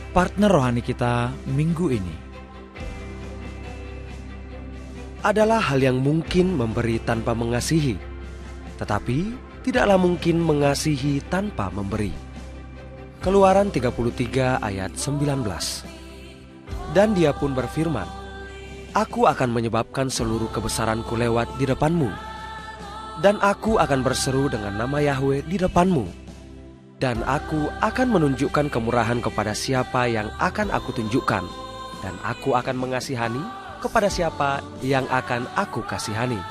partner rohani kita minggu ini. Adalah hal yang mungkin memberi tanpa mengasihi, tetapi tidaklah mungkin mengasihi tanpa memberi. Keluaran 33 ayat 19. Dan dia pun berfirman, Aku akan menyebabkan seluruh kebesaranku lewat di depanmu, dan aku akan berseru dengan nama Yahweh di depanmu. Dan aku akan menunjukkan kemurahan kepada siapa yang akan aku tunjukkan, dan aku akan mengasihani kepada siapa yang akan aku kasihani.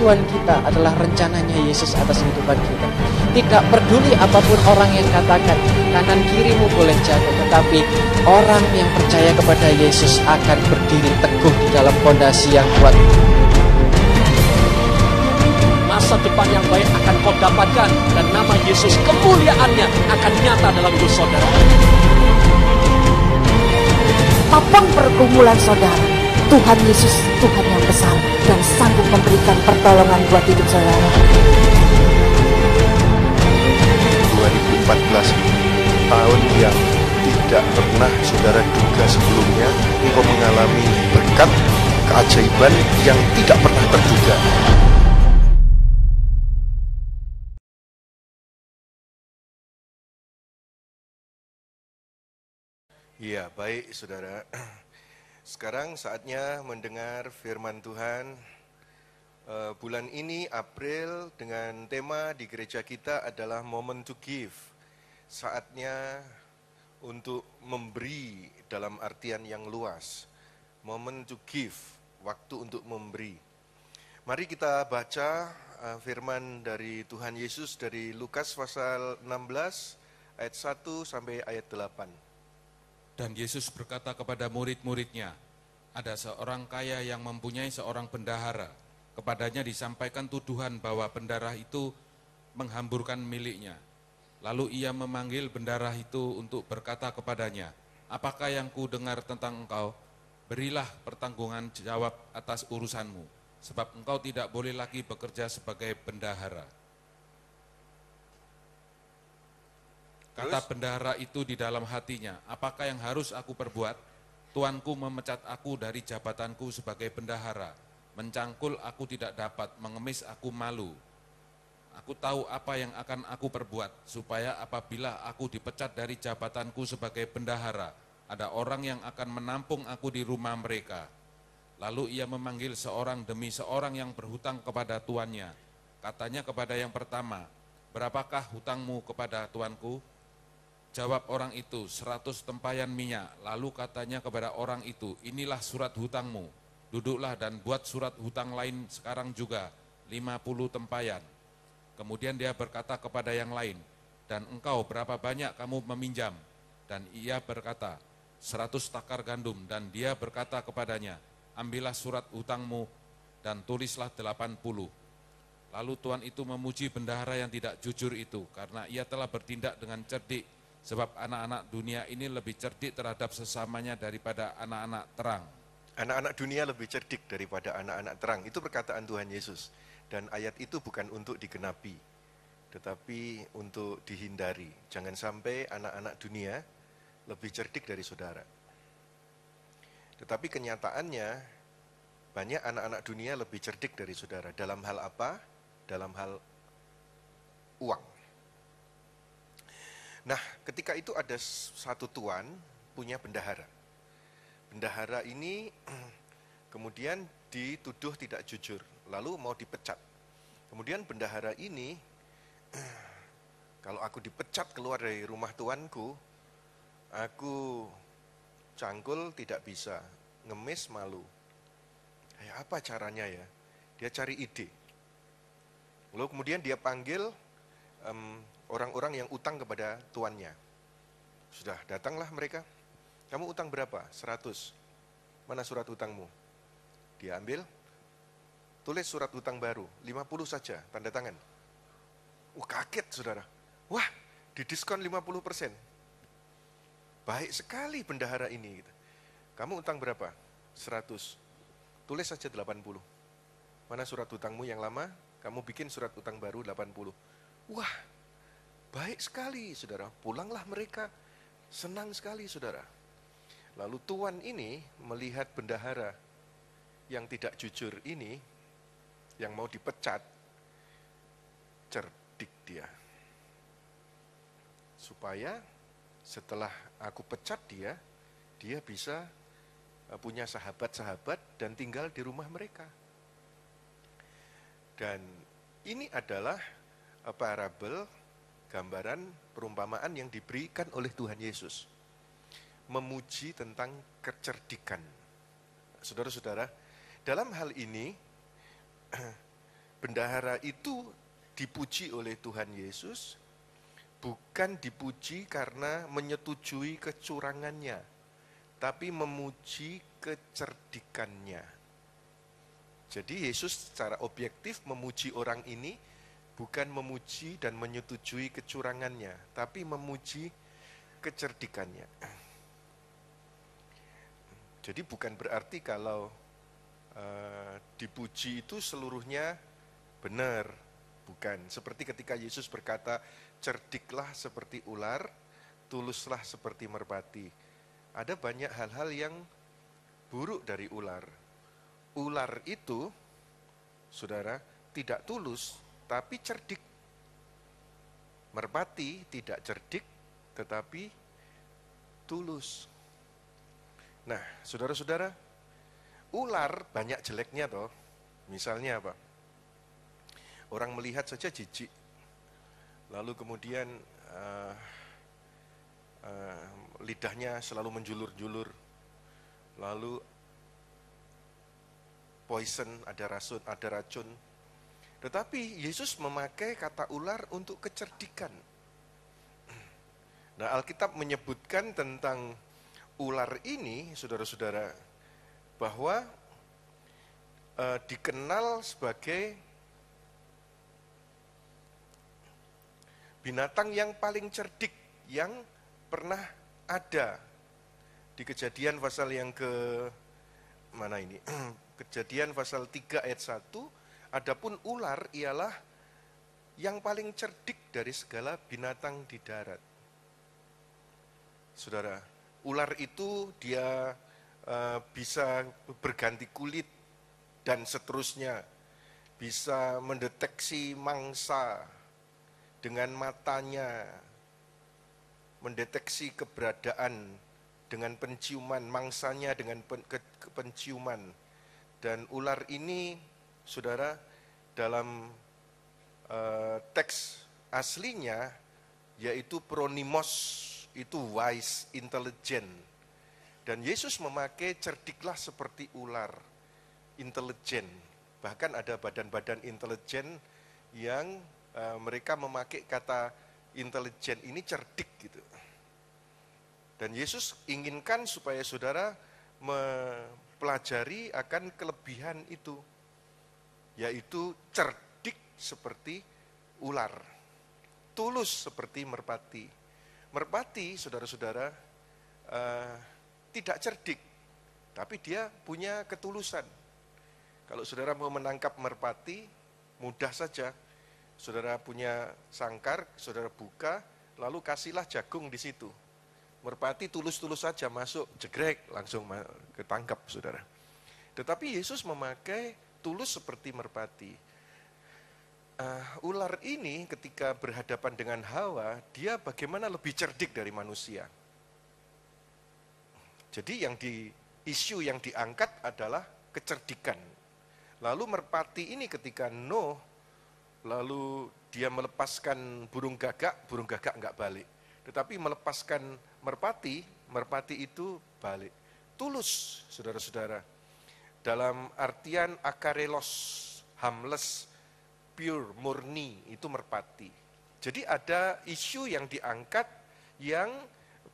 Tujuan kita adalah rencananya Yesus atas kehidupan kita. Tidak peduli apapun orang yang katakan, kanan kirimu boleh jatuh, tetapi orang yang percaya kepada Yesus akan berdiri teguh di dalam fondasi yang kuat. Masa depan yang baik akan kau dapatkan, dan nama Yesus kemuliaannya akan nyata dalam hidup saudara. Apapun pergumulan saudara, Tuhan Yesus Tuhan yang besar dan sanggup memberikan pertolongan buat hidup saudara. 2014 tahun yang tidak pernah saudara duga sebelumnya. Engkau mengalami berkat keajaiban yang tidak pernah terduga. Iya, baik saudara. Sekarang saatnya mendengar firman Tuhan. Bulan ini April dengan tema di gereja kita adalah Moment to Give. Saatnya untuk memberi dalam artian yang luas. Moment to give, waktu untuk memberi. Mari kita baca firman dari Tuhan Yesus dari Lukas pasal 16 ayat 1 sampai ayat 8. Dan Yesus berkata kepada murid-muridnya, ada seorang kaya yang mempunyai seorang bendahara. Kepadanya disampaikan tuduhan bahwa bendahara itu menghamburkan miliknya. Lalu ia memanggil bendahara itu untuk berkata kepadanya, apakah yang ku dengar tentang engkau? Berilah pertanggungan jawab atas urusanmu, sebab engkau tidak boleh lagi bekerja sebagai bendahara. Kata bendahara itu di dalam hatinya, apakah yang harus aku perbuat? Tuanku memecat aku dari jabatanku sebagai bendahara, mencangkul aku tidak dapat, mengemis aku malu. Aku tahu apa yang akan aku perbuat, supaya apabila aku dipecat dari jabatanku sebagai bendahara, ada orang yang akan menampung aku di rumah mereka. Lalu ia memanggil seorang demi seorang yang berhutang kepada tuannya. Katanya kepada yang pertama, berapakah hutangmu kepada tuanku? Jawab orang itu, 100 tempayan minyak. Lalu katanya kepada orang itu, inilah surat hutangmu. Duduklah dan buat surat hutang lain sekarang juga, 50 tempayan. Kemudian dia berkata kepada yang lain, dan engkau berapa banyak kamu meminjam? Dan ia berkata, 100 takar gandum. Dan dia berkata kepadanya, ambillah surat hutangmu dan tulislah 80. Lalu tuan itu memuji bendahara yang tidak jujur itu, karena ia telah bertindak dengan cerdik. Sebab anak-anak dunia ini lebih cerdik terhadap sesamanya daripada anak-anak terang. Anak-anak dunia lebih cerdik daripada anak-anak terang. Itu perkataan Tuhan Yesus. Dan ayat itu bukan untuk digenapi, tetapi untuk dihindari. Jangan sampai anak-anak dunia lebih cerdik dari saudara. Tetapi kenyataannya, banyak anak-anak dunia lebih cerdik dari saudara. Dalam hal apa? Dalam hal uang. Nah, ketika itu ada satu tuan punya bendahara. Bendahara ini kemudian dituduh tidak jujur, lalu mau dipecat. Kemudian bendahara ini, kalau aku dipecat keluar dari rumah tuanku, aku cangkul tidak bisa, ngemis malu. Ya, apa caranya ya? Dia cari ide. Lalu kemudian dia panggil orang-orang yang utang kepada tuannya. Sudah datanglah mereka, kamu utang berapa? 100. Mana surat utangmu? Dia ambil, tulis surat utang baru, 50 saja, tanda tangan. Kaget saudara. Wah, didiskon 50%. Baik sekali bendahara ini. Kamu utang berapa? 100. Tulis saja 80. Mana surat utangmu yang lama? Kamu bikin surat utang baru 80. Wah, baik sekali saudara. Pulanglah mereka. Senang sekali saudara. Lalu tuan ini melihat bendahara yang tidak jujur ini, yang mau dipecat, cerdik dia. Supaya setelah aku pecat dia bisa punya sahabat-sahabat dan tinggal di rumah mereka. Dan ini adalah parabel, gambaran, perumpamaan yang diberikan oleh Tuhan Yesus. Memuji tentang kecerdikan. Saudara-saudara, dalam hal ini, bendahara itu dipuji oleh Tuhan Yesus, bukan dipuji karena menyetujui kecurangannya, tapi memuji kecerdikannya. Jadi Yesus secara objektif memuji orang ini, bukan memuji dan menyetujui kecurangannya, tapi memuji kecerdikannya. Jadi bukan berarti kalau dipuji itu seluruhnya benar, bukan. Seperti ketika Yesus berkata, cerdiklah seperti ular, tuluslah seperti merpati. Ada banyak hal-hal yang buruk dari ular. Ular itu, saudara, tidak tulus, tapi cerdik. Merpati tidak cerdik, tetapi tulus. Nah, saudara-saudara, ular banyak jeleknya toh. Misalnya apa? Orang melihat saja jijik. Lalu kemudian lidahnya selalu menjulur-julur. Lalu poison, ada racun. Tetapi Yesus memakai kata ular untuk kecerdikan. Nah, Alkitab menyebutkan tentang ular ini, saudara-saudara, bahwa dikenal sebagai binatang yang paling cerdik yang pernah ada. Di Kejadian pasal yang Kejadian pasal 3 ayat 1, adapun ular ialah yang paling cerdik dari segala binatang di darat. Saudara, ular itu dia bisa berganti kulit dan seterusnya. Bisa mendeteksi mangsa dengan matanya, mendeteksi keberadaan dengan penciuman, mangsanya dengan penciuman. Dan ular ini, saudara, dalam teks aslinya, yaitu pronimos, itu wise, intelligent. Dan Yesus memakai cerdiklah seperti ular, intelijen. Bahkan ada badan-badan intelijen yang mereka memakai kata intelijen ini cerdik gitu. Dan Yesus inginkan supaya saudara mempelajari akan kelebihan itu, yaitu cerdik seperti ular, tulus seperti merpati. Merpati, saudara-saudara, tidak cerdik, tapi dia punya ketulusan. Kalau saudara mau menangkap merpati, mudah saja. Saudara punya sangkar, saudara buka, lalu kasihlah jagung di situ. Merpati tulus-tulus saja masuk, jegrek, langsung ketangkap, saudara. Tetapi Yesus memakai tulus seperti merpati. Ular ini ketika berhadapan dengan Hawa, dia bagaimana lebih cerdik dari manusia. Jadi isu yang diangkat adalah kecerdikan. Lalu merpati ini ketika Nuh, lalu dia melepaskan burung gagak enggak balik. Tetapi melepaskan merpati itu balik. Tulus, saudara-saudara. Dalam artian akarelos, harmless, pure, murni, itu merpati. Jadi ada isu yang diangkat yang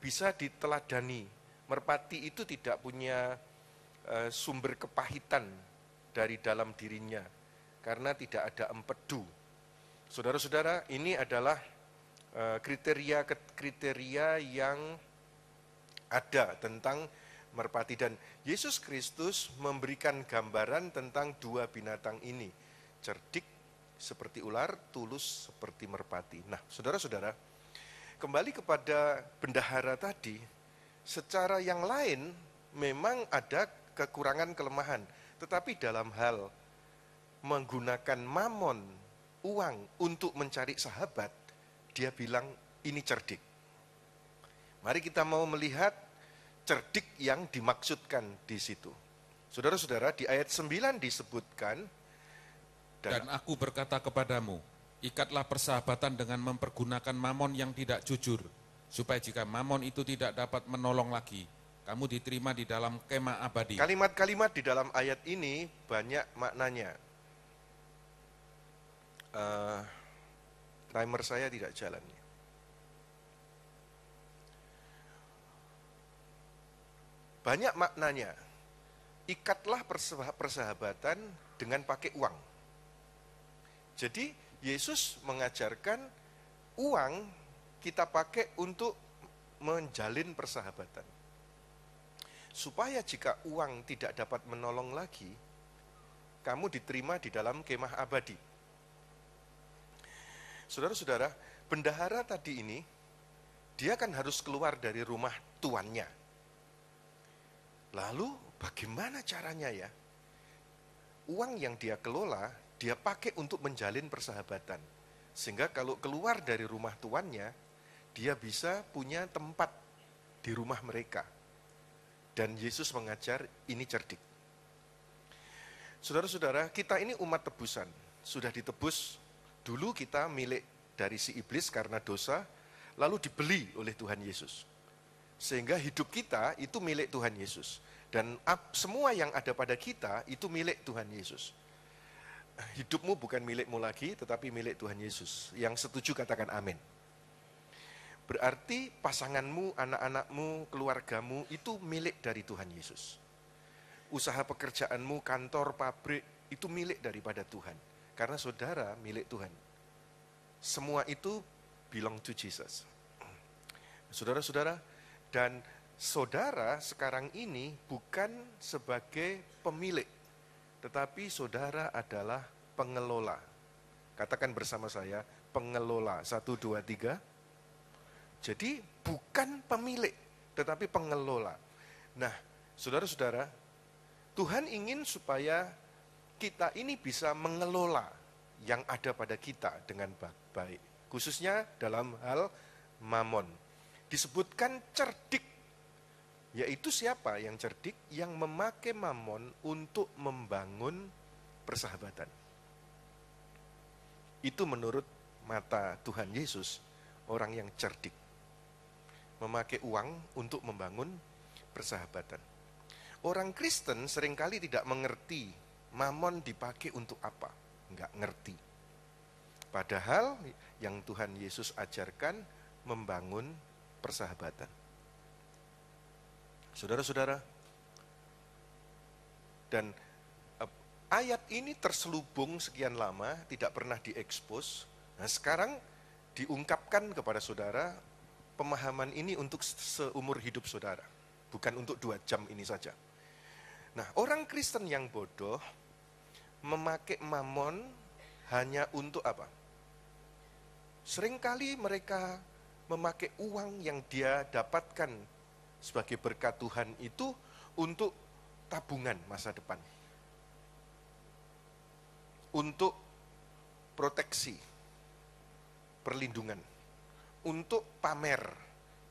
bisa diteladani. Merpati itu tidak punya sumber kepahitan dari dalam dirinya karena tidak ada empedu. Saudara-saudara, ini adalah kriteria yang ada tentang merpati, dan Yesus Kristus memberikan gambaran tentang dua binatang ini, cerdik seperti ular, tulus seperti merpati. Nah, saudara-saudara, kembali kepada bendahara tadi, secara yang lain memang ada kekurangan kelemahan, tetapi dalam hal menggunakan mamon, uang untuk mencari sahabat, dia bilang ini cerdik. Mari kita mau melihat cerdik yang dimaksudkan di situ. Saudara-saudara, di ayat 9 disebutkan, Dan aku berkata kepadamu, ikatlah persahabatan dengan mempergunakan mamon yang tidak jujur, supaya jika mamon itu tidak dapat menolong lagi, kamu diterima di dalam kemah abadi. Kalimat-kalimat di dalam ayat ini banyak maknanya. Timer saya tidak jalan. Banyak maknanya. Ikatlah persahabatan dengan pakai uang. Jadi Yesus mengajarkan uang kita pakai untuk menjalin persahabatan. Supaya jika uang tidak dapat menolong lagi, kamu diterima di dalam kemah abadi. Saudara-saudara, bendahara tadi ini, dia kan harus keluar dari rumah tuannya. Lalu bagaimana caranya ya? Uang yang dia kelola, dia pakai untuk menjalin persahabatan. Sehingga kalau keluar dari rumah tuannya, dia bisa punya tempat di rumah mereka. Dan Yesus mengajar ini cerdik. Saudara-saudara, kita ini umat tebusan. Sudah ditebus, dulu kita milik dari si iblis karena dosa, lalu dibeli oleh Tuhan Yesus. Sehingga hidup kita itu milik Tuhan Yesus. Dan semua yang ada pada kita itu milik Tuhan Yesus. Hidupmu bukan milikmu lagi, tetapi milik Tuhan Yesus. Yang setuju katakan amin. Berarti pasanganmu, anak-anakmu, keluargamu itu milik dari Tuhan Yesus. Usaha pekerjaanmu, kantor, pabrik itu milik daripada Tuhan. Karena saudara milik Tuhan. Semua itu belong to Jesus. Saudara-saudara, dan saudara sekarang ini bukan sebagai pemilik, tetapi saudara adalah pengelola. Katakan bersama saya, pengelola. 1, 2, 3. Jadi bukan pemilik, tetapi pengelola. Nah, saudara-saudara, Tuhan ingin supaya kita ini bisa mengelola yang ada pada kita dengan baik. Khususnya dalam hal mamon. Disebutkan cerdik. Yaitu siapa yang cerdik? Yang memakai mamon untuk membangun persahabatan. Itu menurut mata Tuhan Yesus, orang yang cerdik. Memakai uang untuk membangun persahabatan. Orang Kristen seringkali tidak mengerti mamon dipakai untuk apa. Enggak ngerti. Padahal yang Tuhan Yesus ajarkan membangun persahabatan. Saudara-saudara, dan ayat ini terselubung sekian lama, tidak pernah diekspos. Nah, sekarang diungkapkan kepada saudara pemahaman ini untuk seumur hidup saudara, bukan untuk 2 jam ini saja. Nah, orang Kristen yang bodoh memakai mamon hanya untuk apa? Seringkali mereka memakai uang yang dia dapatkan sebagai berkat Tuhan itu untuk tabungan masa depan. Untuk proteksi, perlindungan. Untuk pamer,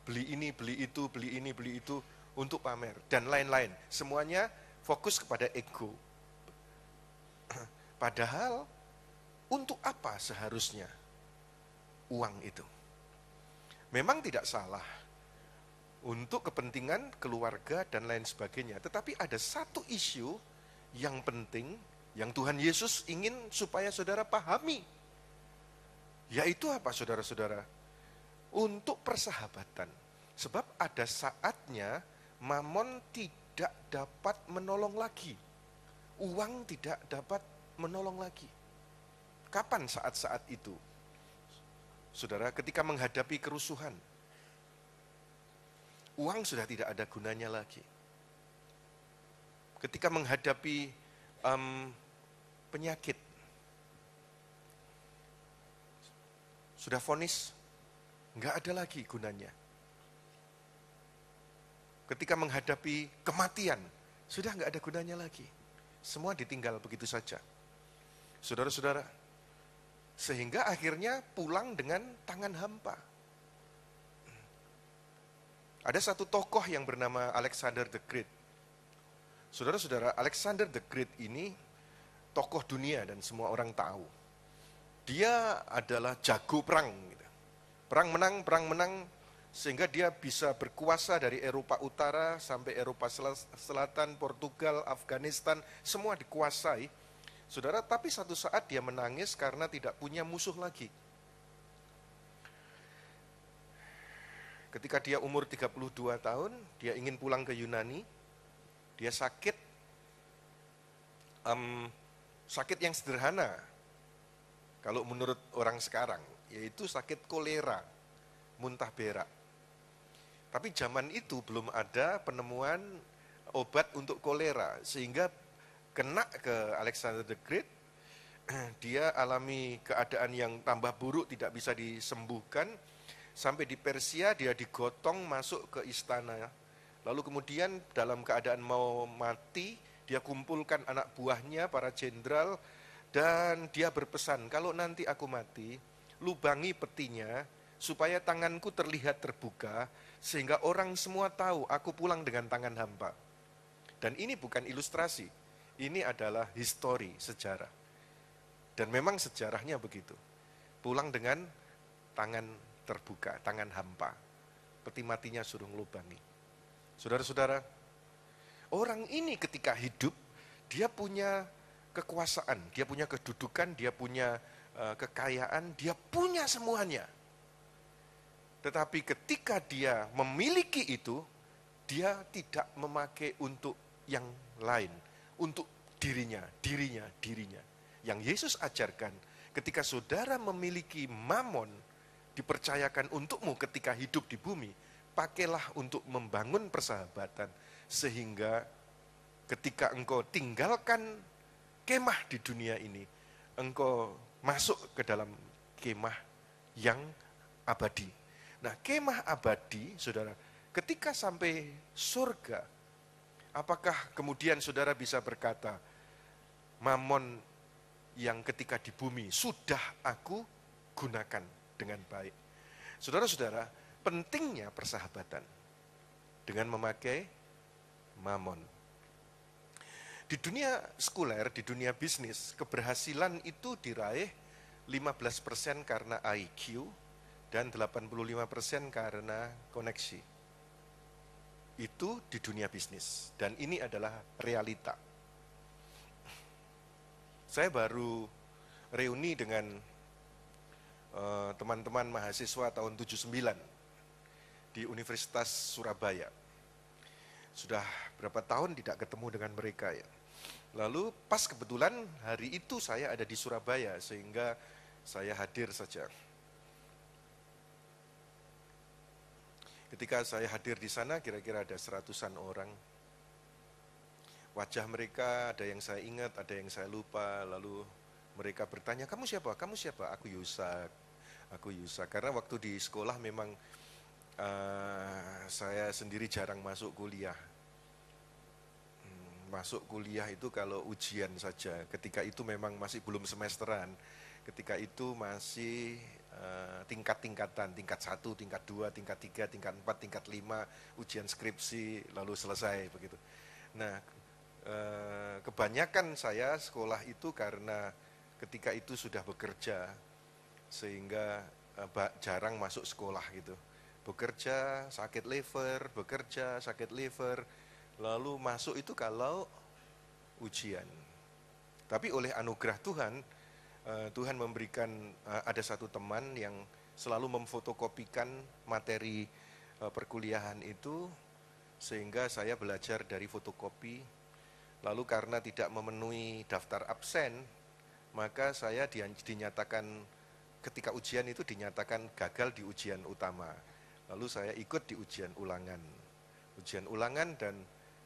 beli ini, beli itu, beli ini, beli itu, untuk pamer. Dan lain-lain, semuanya fokus kepada ego. Padahal, untuk apa seharusnya uang itu? Memang tidak salah untuk kepentingan keluarga dan lain sebagainya. Tetapi ada satu isu yang penting, yang Tuhan Yesus ingin supaya saudara pahami. Yaitu apa saudara-saudara? Untuk persahabatan. Sebab ada saatnya Mamon tidak dapat menolong lagi. Uang tidak dapat menolong lagi. Kapan saat-saat itu? Saudara, ketika menghadapi kerusuhan, uang sudah tidak ada gunanya lagi. Ketika menghadapi penyakit, sudah vonis, nggak ada lagi gunanya. Ketika menghadapi kematian, sudah nggak ada gunanya lagi. Semua ditinggal begitu saja. Saudara-saudara, sehingga akhirnya pulang dengan tangan hampa. Ada satu tokoh yang bernama Alexander the Great. Saudara-saudara, Alexander the Great ini tokoh dunia dan semua orang tahu. Dia adalah jago perang. Perang menang, sehingga dia bisa berkuasa dari Eropa Utara sampai Eropa Selatan, Portugal, Afghanistan, semua dikuasai. Saudara, tapi satu saat dia menangis karena tidak punya musuh lagi. Ketika dia umur 32 tahun, dia ingin pulang ke Yunani, dia sakit, sakit yang sederhana, kalau menurut orang sekarang, yaitu sakit kolera, muntah berak. Tapi zaman itu belum ada penemuan obat untuk kolera, sehingga kena ke Alexander the Great, dia alami keadaan yang tambah buruk, tidak bisa disembuhkan. Sampai di Persia dia digotong masuk ke istana. Lalu kemudian dalam keadaan mau mati, dia kumpulkan anak buahnya, para jenderal, dan dia berpesan, kalau nanti aku mati, lubangi petinya, supaya tanganku terlihat terbuka, sehingga orang semua tahu aku pulang dengan tangan hampa. Dan ini bukan ilustrasi. Ini adalah histori, sejarah. Dan memang sejarahnya begitu. Pulang dengan tangan terbuka, tangan hampa. Peti matinya suruh ngelubangi. Saudara-saudara, orang ini ketika hidup, dia punya kekuasaan, dia punya kedudukan, dia punya kekayaan, dia punya semuanya. Tetapi ketika dia memiliki itu, dia tidak memakai untuk yang lain. Untuk dirinya. Yang Yesus ajarkan, ketika saudara memiliki mamon, dipercayakan untukmu ketika hidup di bumi, pakailah untuk membangun persahabatan, sehingga ketika engkau tinggalkan kemah di dunia ini, engkau masuk ke dalam kemah yang abadi. Nah, kemah abadi, saudara, ketika sampai surga, apakah kemudian saudara bisa berkata, mamon yang ketika di bumi sudah aku gunakan dengan baik? Saudara-saudara, pentingnya persahabatan dengan memakai mamon. Di dunia sekuler, di dunia bisnis, keberhasilan itu diraih 15% karena IQ dan 85% karena koneksi. Itu di dunia bisnis, dan ini adalah realita. Saya baru reuni dengan teman-teman mahasiswa tahun 79 di Universitas Surabaya. Sudah berapa tahun tidak ketemu dengan mereka ya. Lalu pas kebetulan hari itu saya ada di Surabaya, sehingga saya hadir saja. Ketika saya hadir di sana, kira-kira ada 100-an orang. Wajah mereka ada yang saya ingat, ada yang saya lupa. Lalu mereka bertanya, kamu siapa? Kamu siapa? Aku Yusak. Karena waktu di sekolah memang saya sendiri jarang masuk kuliah. Masuk kuliah itu kalau ujian saja. Ketika itu memang masih belum semesteran. Ketika itu masih tingkat-tingkatan, tingkat 1, tingkat 2, tingkat 3, tingkat 4, tingkat 5, ujian skripsi, lalu selesai begitu. Nah, kebanyakan saya sekolah itu karena ketika itu sudah bekerja, sehingga jarang masuk sekolah gitu. Bekerja, sakit liver, lalu masuk itu kalau ujian. Tapi oleh anugerah Tuhan, Tuhan memberikan, ada satu teman yang selalu memfotokopikan materi perkuliahan itu, sehingga saya belajar dari fotokopi. Lalu karena tidak memenuhi daftar absen, maka saya dinyatakan ketika ujian itu dinyatakan gagal di ujian utama. Lalu saya ikut di ujian ulangan. Ujian ulangan, dan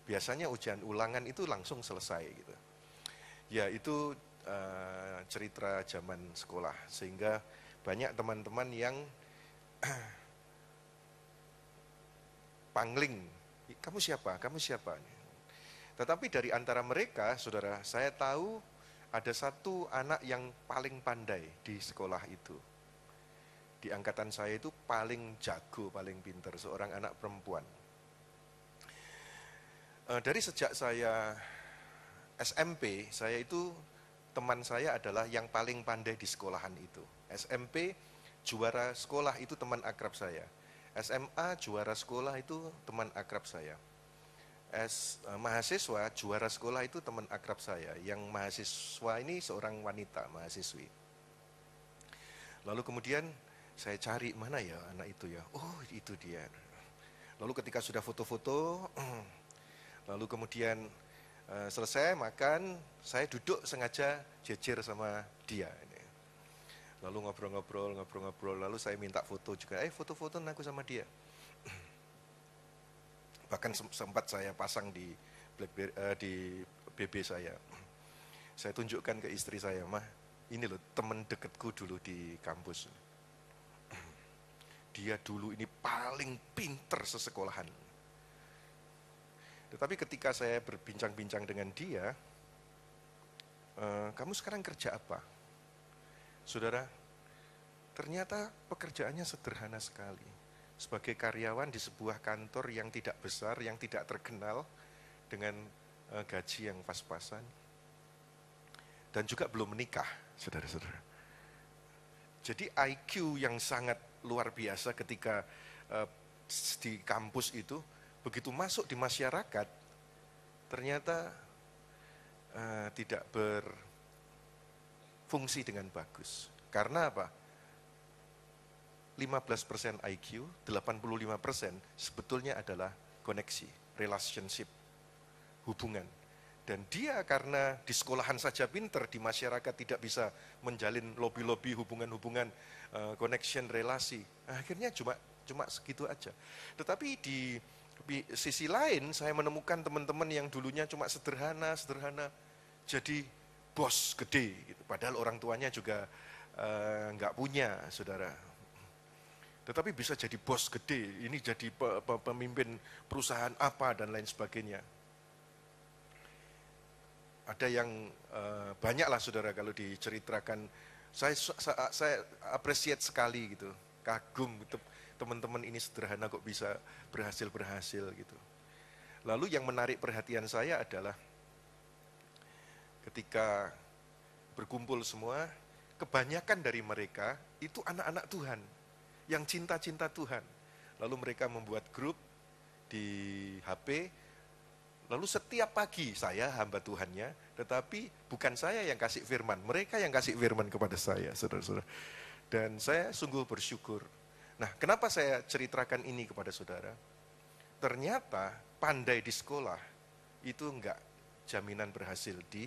biasanya ujian ulangan itu langsung selesai gitu. Ya, itu cerita zaman sekolah, sehingga banyak teman-teman yang pangling, kamu siapa, kamu siapa. Tetapi dari antara mereka, saudara, saya tahu ada satu anak yang paling pandai di sekolah itu. Di angkatan saya itu paling jago, paling pintar, seorang anak perempuan. Dari sejak saya SMP, saya itu, teman saya adalah yang paling pandai di sekolahan itu. SMP, juara sekolah itu teman akrab saya. SMA, juara sekolah itu teman akrab saya. Mahasiswa, juara sekolah itu teman akrab saya. Yang mahasiswa ini seorang wanita, mahasiswi. Lalu kemudian saya cari, mana ya anak itu ya? Oh, itu dia. Lalu ketika sudah foto-foto, lalu kemudian selesai makan, saya duduk sengaja jejer sama dia. Lalu ngobrol-ngobrol, lalu saya minta foto juga. Foto-foto aku sama dia. Bahkan sempat saya pasang di di BB saya. Saya tunjukkan ke istri saya, mah, ini loh teman dekatku dulu di kampus. Dia dulu ini paling pinter sesekolahan. Tetapi ketika saya berbincang-bincang dengan dia, kamu sekarang kerja apa? Saudara, ternyata pekerjaannya sederhana sekali. Sebagai karyawan di sebuah kantor yang tidak besar, yang tidak terkenal, dengan gaji yang pas-pasan, dan juga belum menikah, saudara-saudara. Jadi IQ yang sangat luar biasa ketika di kampus itu, begitu masuk di masyarakat, ternyata tidak berfungsi dengan bagus. Karena apa? 15% IQ, 85% sebetulnya adalah koneksi, relationship, hubungan. Dan dia karena di sekolahan saja pinter, di masyarakat tidak bisa menjalin lobby-lobby, hubungan-hubungan, connection, relasi. Akhirnya cuma segitu aja. Tetapi di sisi lain saya menemukan teman-teman yang dulunya cuma sederhana, jadi bos gede. Gitu. Padahal orang tuanya juga nggak punya, saudara. Tetapi bisa jadi bos gede, ini jadi pemimpin perusahaan apa dan lain sebagainya. Ada yang banyaklah, saudara, kalau diceritakan. Saya appreciate sekali gitu, kagum gitu. Teman-teman ini sederhana kok bisa berhasil gitu. Lalu yang menarik perhatian saya adalah ketika berkumpul semua, kebanyakan dari mereka itu anak-anak Tuhan yang cinta-cinta Tuhan. Lalu mereka membuat grup di HP. Lalu setiap pagi saya hamba Tuhannya, tetapi bukan saya yang kasih firman, mereka yang kasih firman kepada saya, saudara-saudara. Dan saya sungguh bersyukur. Nah, kenapa saya ceritakan ini kepada saudara? Ternyata pandai di sekolah itu enggak jaminan berhasil di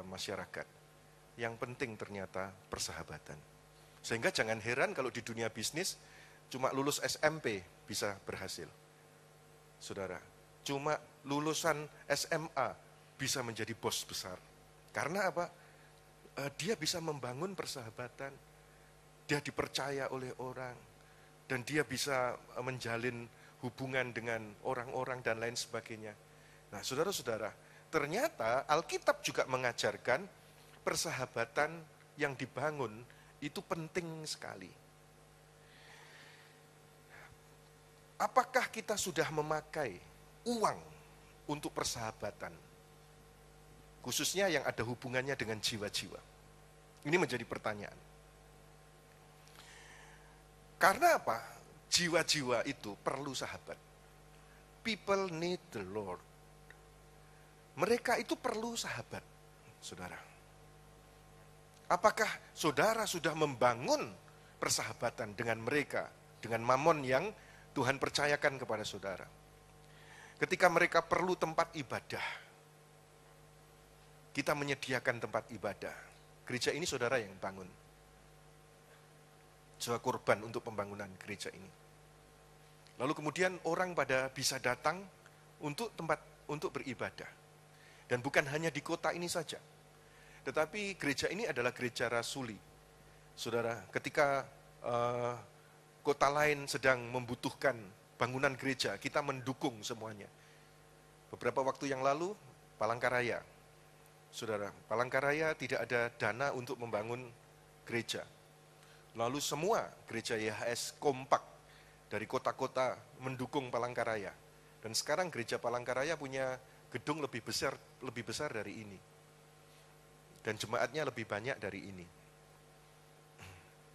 masyarakat. Yang penting ternyata persahabatan. Sehingga jangan heran kalau di dunia bisnis cuma lulus SMP bisa berhasil. Saudara, cuma lulusan SMA bisa menjadi bos besar. Karena apa? Dia bisa membangun persahabatan, dia dipercaya oleh orang, dan dia bisa menjalin hubungan dengan orang-orang dan lain sebagainya. Nah, saudara-saudara, ternyata Alkitab juga mengajarkan persahabatan yang dibangun itu penting sekali. Apakah kita sudah memakai uang untuk persahabatan? Khususnya yang ada hubungannya dengan jiwa-jiwa. Ini menjadi pertanyaan. Karena apa? Jiwa-jiwa itu perlu sahabat. People need the Lord. Mereka itu perlu sahabat, saudara. Apakah saudara sudah membangun persahabatan dengan mereka, dengan mamon yang Tuhan percayakan kepada saudara? Ketika mereka perlu tempat ibadah, kita menyediakan tempat ibadah. Gereja ini saudara yang bangun. Sewa korban untuk pembangunan gereja ini. Lalu kemudian orang pada bisa datang untuk tempat untuk beribadah. Dan bukan hanya di kota ini saja. Tetapi gereja ini adalah gereja rasuli. Saudara, ketika kota lain sedang membutuhkan bangunan gereja, kita mendukung semuanya. Beberapa waktu yang lalu, Palangkaraya. Saudara, Palangkaraya tidak ada dana untuk membangun gereja. Lalu semua gereja YHS kompak dari kota-kota mendukung Palangkaraya. Dan sekarang gereja Palangkaraya punya gedung lebih besar dari ini. Dan jemaatnya lebih banyak dari ini.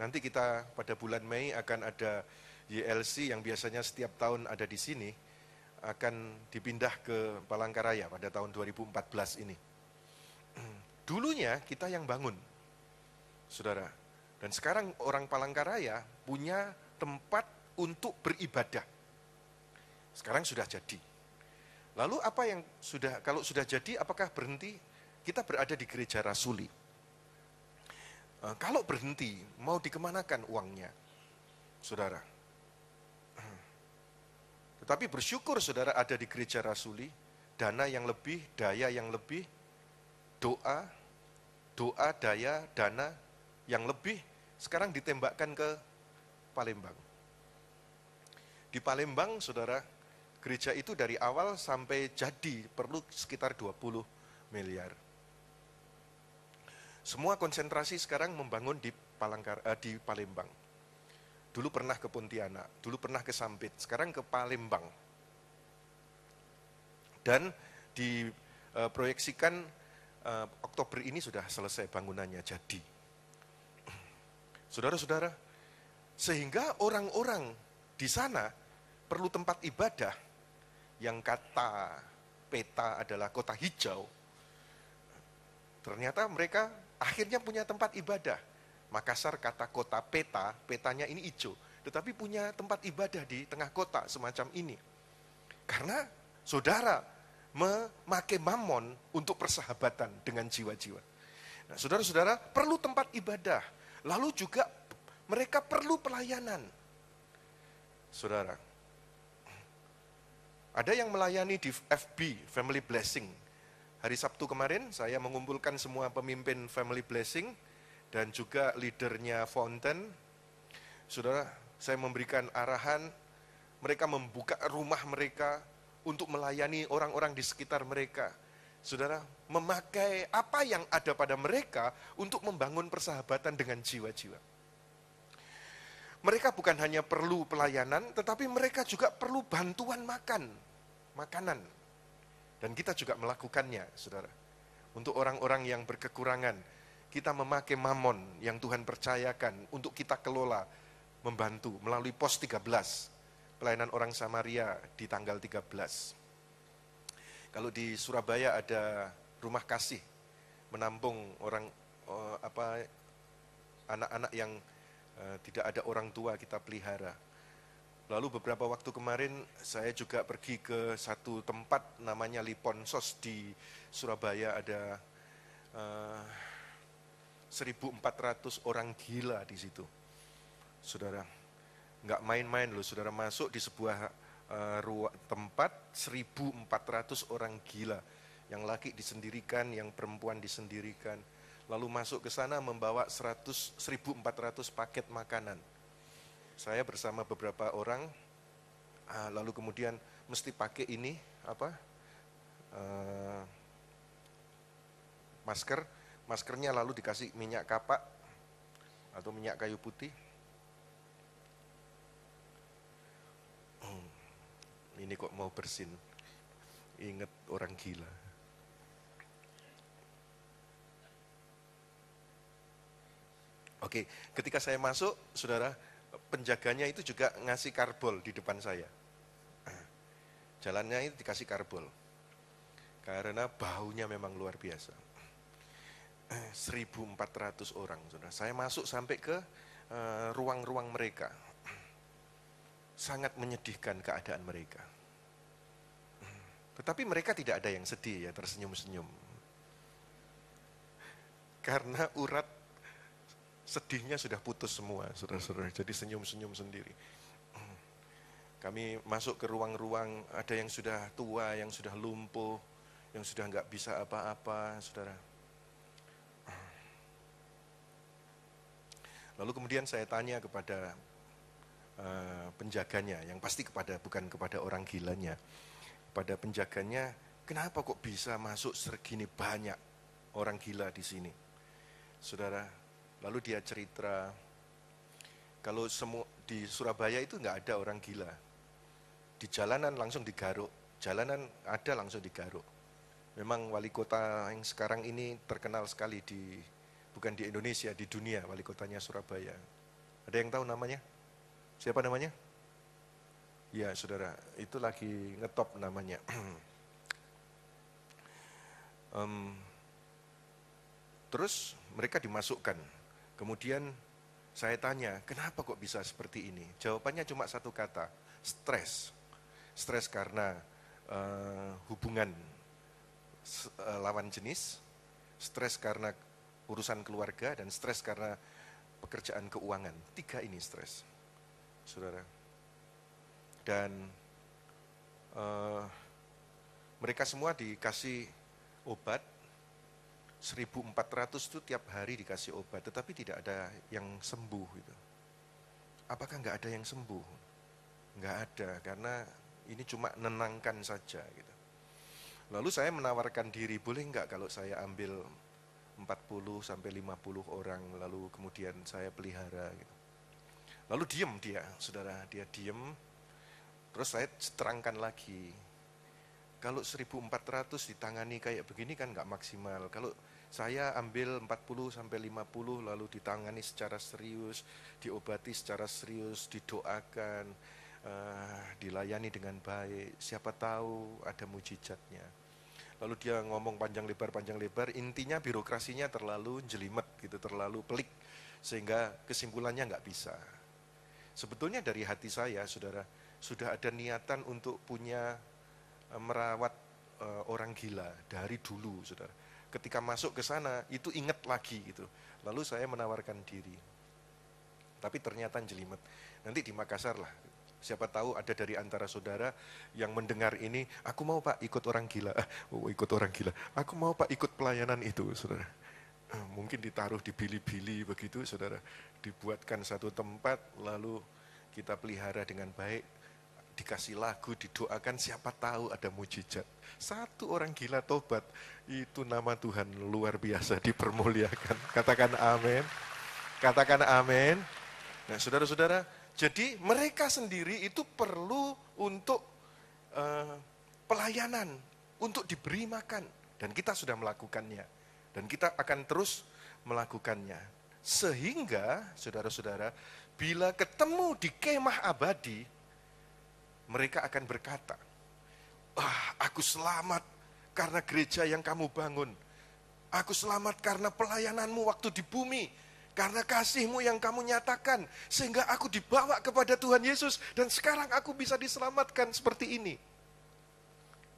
Nanti kita pada bulan Mei akan ada YLC yang biasanya setiap tahun ada di sini, akan dipindah ke Palangkaraya pada tahun 2014 ini. Dulunya kita yang bangun, saudara. Dan sekarang orang Palangkaraya punya tempat untuk beribadah. Sekarang sudah jadi. Lalu apa yang kalau sudah jadi, apakah berhenti? Kita berada di gereja rasuli. Kalau berhenti, mau dikemanakan uangnya, saudara? Tetapi bersyukur saudara ada di gereja rasuli, dana yang lebih, daya yang lebih, doa, daya, dana yang lebih, sekarang ditembakkan ke Palembang. Di Palembang, saudara, gereja itu dari awal sampai jadi perlu sekitar 20 miliar. Semua konsentrasi sekarang membangun di Palembang. Dulu pernah ke Pontianak, dulu pernah ke Sampit, sekarang ke Palembang. Dan diproyeksikan Oktober ini sudah selesai bangunannya jadi. Saudara-saudara, sehingga orang-orang di sana perlu tempat ibadah yang kata peta adalah kota hijau. Ternyata mereka akhirnya punya tempat ibadah. Makassar kata kota peta, petanya ini hijau. Tetapi punya tempat ibadah di tengah kota semacam ini. Karena saudara memakai mamon untuk persahabatan dengan jiwa-jiwa. Nah, saudara-saudara perlu tempat ibadah. Lalu juga mereka perlu pelayanan. Saudara, ada yang melayani di FB, Family Blessing. Hari Sabtu kemarin saya mengumpulkan semua pemimpin Family Blessing dan juga leadernya Fountain. Saudara, saya memberikan arahan, mereka membuka rumah mereka untuk melayani orang-orang di sekitar mereka. Saudara, memakai apa yang ada pada mereka untuk membangun persahabatan dengan jiwa-jiwa. Mereka bukan hanya perlu pelayanan, tetapi mereka juga perlu bantuan makanan. Dan kita juga melakukannya, saudara. Untuk orang-orang yang berkekurangan, kita memakai mamon yang Tuhan percayakan untuk kita kelola, membantu melalui pos 13, pelayanan orang Samaria di tanggal 13. Kalau di Surabaya ada rumah kasih, menampung anak-anak yang tidak ada orang tua kita pelihara. Lalu beberapa waktu kemarin saya juga pergi ke satu tempat namanya Liponsos di Surabaya, ada 1.400 orang gila di situ. Saudara, nggak main-main loh, saudara, masuk di sebuah tempat 1.400 orang gila. Yang laki disendirikan, yang perempuan disendirikan. Lalu masuk ke sana membawa 1.400 paket makanan. Saya bersama beberapa orang, lalu kemudian mesti pakai ini, maskernya lalu dikasih minyak kapak atau minyak kayu putih. Ini kok mau bersin, ingat orang gila. Oke, ketika saya masuk, saudara, penjaganya itu juga ngasih karbol di depan saya. Jalannya itu dikasih karbol. Karena baunya memang luar biasa. 1.400 orang. Saudara. Saya masuk sampai ke ruang-ruang mereka. Sangat menyedihkan keadaan mereka. Tetapi mereka tidak ada yang sedih ya, tersenyum-senyum. Karena urat sedihnya sudah putus semua, saudara-saudara. Jadi senyum-senyum sendiri. Kami masuk ke ruang-ruang, ada yang sudah tua, yang sudah lumpuh, yang sudah nggak bisa apa-apa, saudara. Lalu kemudian saya tanya kepada penjaganya, yang pasti bukan kepada orang gilanya, pada penjaganya, kenapa kok bisa masuk segini banyak orang gila di sini, saudara? Lalu dia cerita, kalau semua di Surabaya itu nggak ada orang gila, di jalanan langsung digaruk, jalanan ada langsung digaruk. Memang wali kota yang sekarang ini terkenal sekali bukan di Indonesia, di dunia, wali kotanya Surabaya. Ada yang tahu namanya? Siapa namanya? Ya saudara, itu lagi ngetop namanya. Terus mereka dimasukkan. Kemudian saya tanya, kenapa kok bisa seperti ini? Jawabannya cuma satu kata, stres. Stres karena hubungan lawan jenis, stres karena urusan keluarga, dan stres karena pekerjaan keuangan. 3 ini stres, saudara. Dan mereka semua dikasih obat, 1.400 itu tiap hari dikasih obat, tetapi tidak ada yang sembuh. Gitu. Apakah nggak ada yang sembuh? Nggak ada, karena ini cuma nenangkan saja. Gitu. Lalu saya menawarkan diri, boleh nggak kalau saya ambil 40 sampai 50 orang, lalu kemudian saya pelihara. Gitu. Lalu diem dia, saudara, dia diem. Terus saya terangkan lagi, kalau 1.400 ditangani kayak begini kan nggak maksimal. Kalau saya ambil 40 sampai 50 lalu ditangani secara serius, diobati secara serius, didoakan, dilayani dengan baik, siapa tahu ada mujizatnya. Lalu dia ngomong panjang lebar, intinya birokrasinya terlalu jelimet gitu, terlalu pelik, sehingga kesimpulannya nggak bisa. Sebetulnya dari hati saya, saudara, sudah ada niatan untuk punya merawat orang gila dari dulu, saudara. Ketika masuk ke sana, itu ingat lagi gitu. Lalu saya menawarkan diri. Tapi ternyata jelimet. Nanti di Makassar lah, siapa tahu ada dari antara saudara yang mendengar ini, aku mau Pak ikut orang gila. Ikut orang gila. Aku mau Pak ikut pelayanan itu, saudara. Mungkin ditaruh di bili-bili begitu, saudara. Dibuatkan satu tempat, lalu kita pelihara dengan baik, dikasih lagu, didoakan, siapa tahu ada mujizat. Satu orang gila tobat, itu nama Tuhan luar biasa, dipermuliakan. Katakan amin. Katakan amin. Nah, saudara-saudara, jadi mereka sendiri itu perlu untuk pelayanan, untuk diberi makan. Dan kita sudah melakukannya. Dan kita akan terus melakukannya. Sehingga, saudara-saudara, bila ketemu di kemah abadi, mereka akan berkata, aku selamat karena gereja yang kamu bangun. Aku selamat karena pelayananmu waktu di bumi. Karena kasihmu yang kamu nyatakan. Sehingga aku dibawa kepada Tuhan Yesus. Dan sekarang aku bisa diselamatkan seperti ini.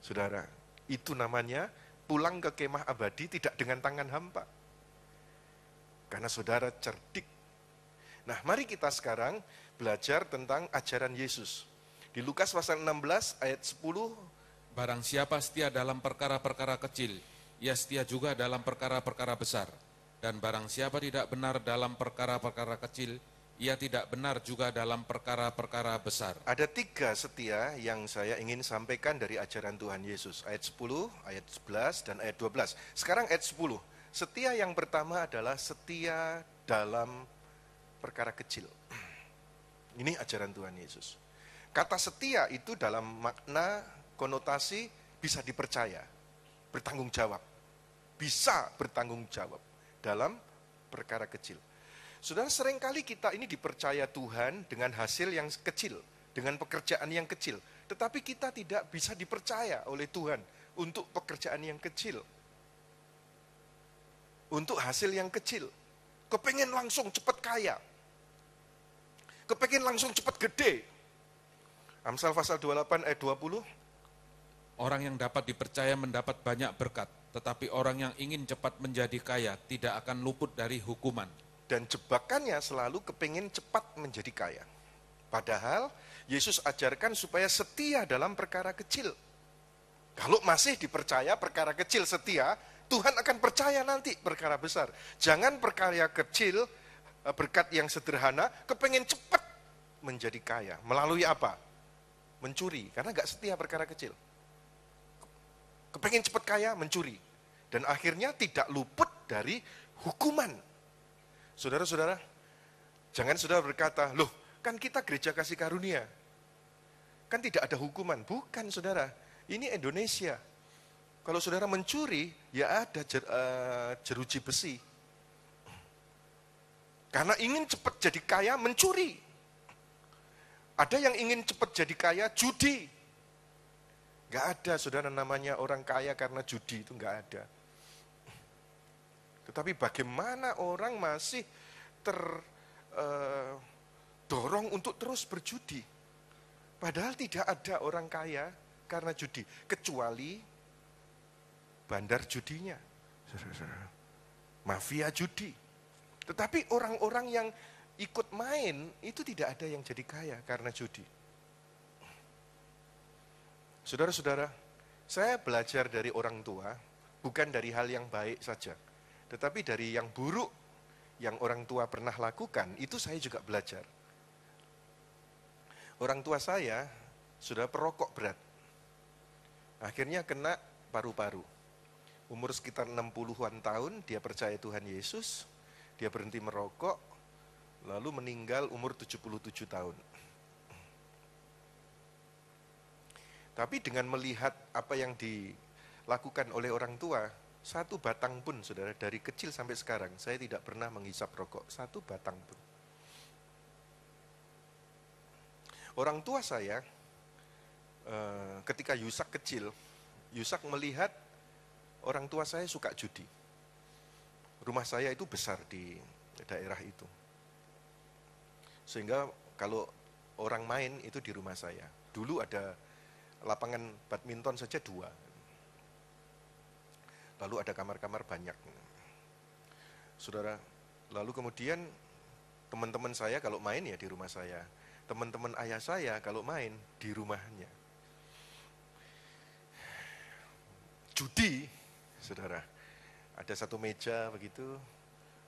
Saudara, itu namanya pulang ke kemah abadi tidak dengan tangan hampa. Karena saudara cerdik. Nah, mari kita sekarang belajar tentang ajaran Yesus. Di Lukas pasal 16 ayat 10. Barang siapa setia dalam perkara-perkara kecil, ia setia juga dalam perkara-perkara besar. Dan barang siapa tidak benar dalam perkara-perkara kecil, ia tidak benar juga dalam perkara-perkara besar. Ada 3 setia yang saya ingin sampaikan dari ajaran Tuhan Yesus. Ayat 10, ayat 11, dan ayat 12. Sekarang ayat 10. Setia yang pertama adalah setia dalam perkara kecil. Ini ajaran Tuhan Yesus. Kata setia itu dalam makna konotasi bisa dipercaya, bertanggung jawab. Bisa bertanggung jawab dalam perkara kecil. Saudara, seringkali kita ini dipercaya Tuhan dengan hasil yang kecil, dengan pekerjaan yang kecil. Tetapi kita tidak bisa dipercaya oleh Tuhan untuk pekerjaan yang kecil. untuk hasil yang kecil. Kepengen langsung cepat kaya. Kepengen langsung cepat gede. Amsal pasal 28 ayat 20. Orang yang dapat dipercaya mendapat banyak berkat, tetapi orang yang ingin cepat menjadi kaya tidak akan luput dari hukuman. Dan jebakannya selalu kepengen cepat menjadi kaya. Padahal Yesus ajarkan supaya setia dalam perkara kecil. Kalau masih dipercaya perkara kecil setia, Tuhan akan percaya nanti perkara besar. Jangan perkara kecil, berkat yang sederhana, kepengen cepat menjadi kaya. Melalui apa? Mencuri, karena gak setia perkara kecil. Kepengen cepat kaya, mencuri. Dan akhirnya tidak luput dari hukuman. Saudara-saudara, jangan saudara berkata, loh kan kita gereja kasih karunia. Kan tidak ada hukuman. Bukan saudara, ini Indonesia. Kalau saudara mencuri, ya ada jeruji besi. Karena ingin cepat jadi kaya, mencuri. Ada yang ingin cepat jadi kaya, judi. Gak ada saudara namanya orang kaya karena judi, itu gak ada. Tetapi bagaimana orang masih terdorong untuk terus berjudi. Padahal tidak ada orang kaya karena judi. Kecuali bandar judinya, mafia judi. Tetapi orang-orang yang ikut main itu tidak ada yang jadi kaya karena judi. Saudara-saudara, saya belajar dari orang tua, bukan dari hal yang baik saja, tetapi dari yang buruk yang orang tua pernah lakukan, itu saya juga belajar. Orang tua saya sudah perokok berat, akhirnya kena paru-paru. Umur sekitar 60-an tahun, dia percaya Tuhan Yesus, dia berhenti merokok, lalu meninggal umur 77 tahun. Tapi dengan melihat apa yang dilakukan oleh orang tua, satu batang pun, saudara, dari kecil sampai sekarang, saya tidak pernah menghisap rokok, satu batang pun. Orang tua saya, ketika Yusak kecil, Yusak melihat orang tua saya suka judi. Rumah saya itu besar di daerah itu. Sehingga kalau orang main itu di rumah saya. Dulu ada lapangan badminton saja 2. Lalu ada kamar-kamar banyak. Saudara, lalu kemudian teman-teman saya kalau main ya di rumah saya. Teman-teman ayah saya kalau main di rumahnya. Judi, saudara, ada satu meja begitu,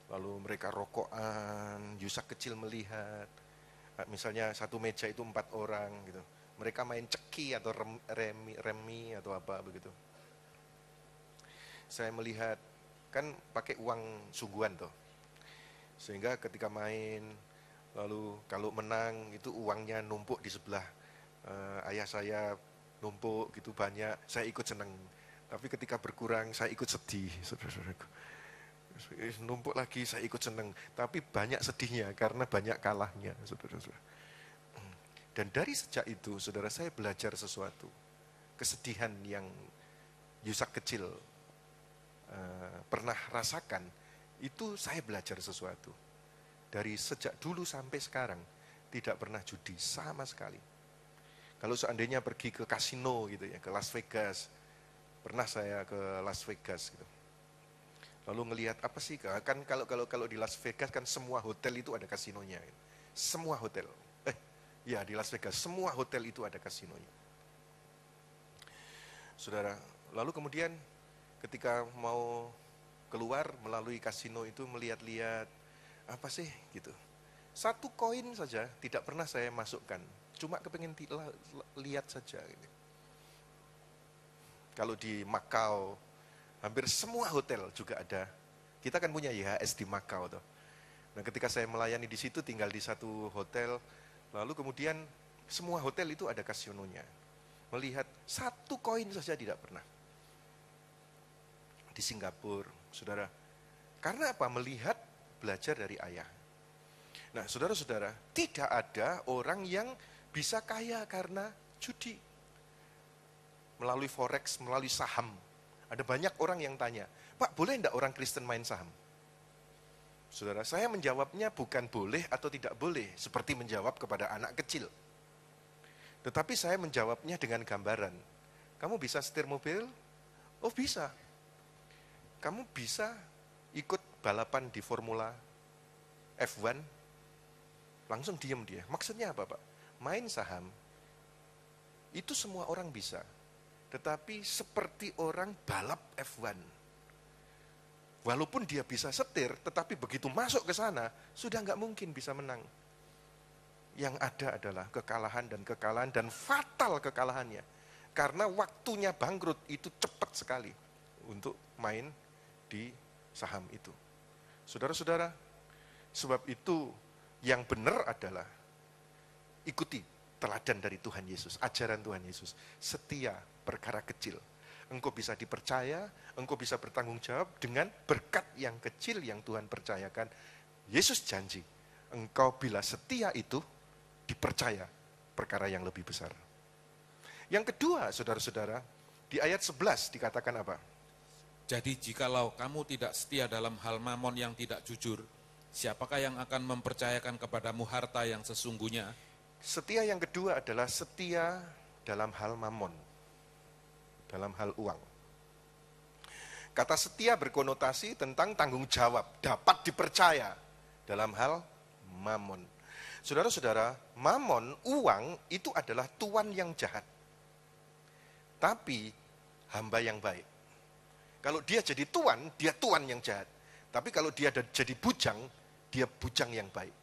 lalu mereka rokokan, Yusak kecil melihat, misalnya satu meja itu 4 orang gitu, mereka main ceki atau remi atau apa begitu. Saya melihat, kan pakai uang sungguhan toh, sehingga ketika main, lalu kalau menang itu uangnya numpuk di sebelah ayah saya, numpuk gitu banyak, saya ikut senang. Tapi ketika berkurang, saya ikut sedih, saudara-saudaraku. Numpuk lagi, saya ikut senang. Tapi banyak sedihnya, karena banyak kalahnya, saudara-saudara. Dan dari sejak itu, saudara, saya belajar sesuatu. Kesedihan yang Yusak kecil pernah rasakan, itu saya belajar sesuatu. Dari sejak dulu sampai sekarang, tidak pernah judi, sama sekali. Kalau seandainya pergi ke kasino gitu ya, ke Las Vegas, pernah saya ke Las Vegas gitu. Lalu ngelihat apa sih, kan kalau di Las Vegas kan semua hotel itu ada kasinonya. Semua hotel. Ya di Las Vegas semua hotel itu ada kasinonya. Saudara, lalu kemudian ketika mau keluar melalui kasino itu melihat-lihat apa sih gitu. 1 koin saja tidak pernah saya masukkan. Cuma kepengen lihat saja gitu. Kalau di Macau, hampir semua hotel juga ada. Kita kan punya IHS di Macau tuh. Nah, ketika saya melayani di situ, tinggal di satu hotel, lalu kemudian semua hotel itu ada kasinonya. Melihat 1 koin saja tidak pernah. Di Singapura, saudara. Karena apa? Melihat, belajar dari ayah. Nah, saudara-saudara, tidak ada orang yang bisa kaya karena judi. Melalui forex, melalui saham. Ada banyak orang yang tanya, Pak, boleh enggak orang Kristen main saham? Saudara, saya menjawabnya bukan boleh atau tidak boleh, seperti menjawab kepada anak kecil. Tetapi saya menjawabnya dengan gambaran. Kamu bisa setir mobil? Oh bisa. Kamu bisa ikut balapan di Formula F1? Langsung diam dia. Maksudnya apa, Pak? Main saham, itu semua orang bisa. Tetapi seperti orang balap F1. Walaupun dia bisa setir, tetapi begitu masuk ke sana, sudah nggak mungkin bisa menang. Yang ada adalah kekalahan dan fatal kekalahannya. Karena waktunya bangkrut itu cepat sekali untuk main di saham itu. Saudara-saudara, sebab itu yang benar adalah ikuti teladan dari Tuhan Yesus, ajaran Tuhan Yesus. Setia perkara kecil. Engkau bisa dipercaya, engkau bisa bertanggung jawab dengan berkat yang kecil yang Tuhan percayakan. Yesus janji, engkau bila setia itu dipercaya perkara yang lebih besar. Yang kedua, saudara-saudara, di ayat 11 dikatakan apa? Jadi jikalau kamu tidak setia dalam hal mamon yang tidak jujur, siapakah yang akan mempercayakan kepadamu harta yang sesungguhnya? Setia yang kedua adalah setia dalam hal mamon. Dalam hal uang. Kata setia berkonotasi tentang tanggung jawab, dapat dipercaya dalam hal mamon. Saudara-saudara, mamon, uang itu adalah tuan yang jahat. Tapi hamba yang baik. Kalau dia jadi tuan, dia tuan yang jahat. Tapi kalau dia jadi bujang, dia bujang yang baik.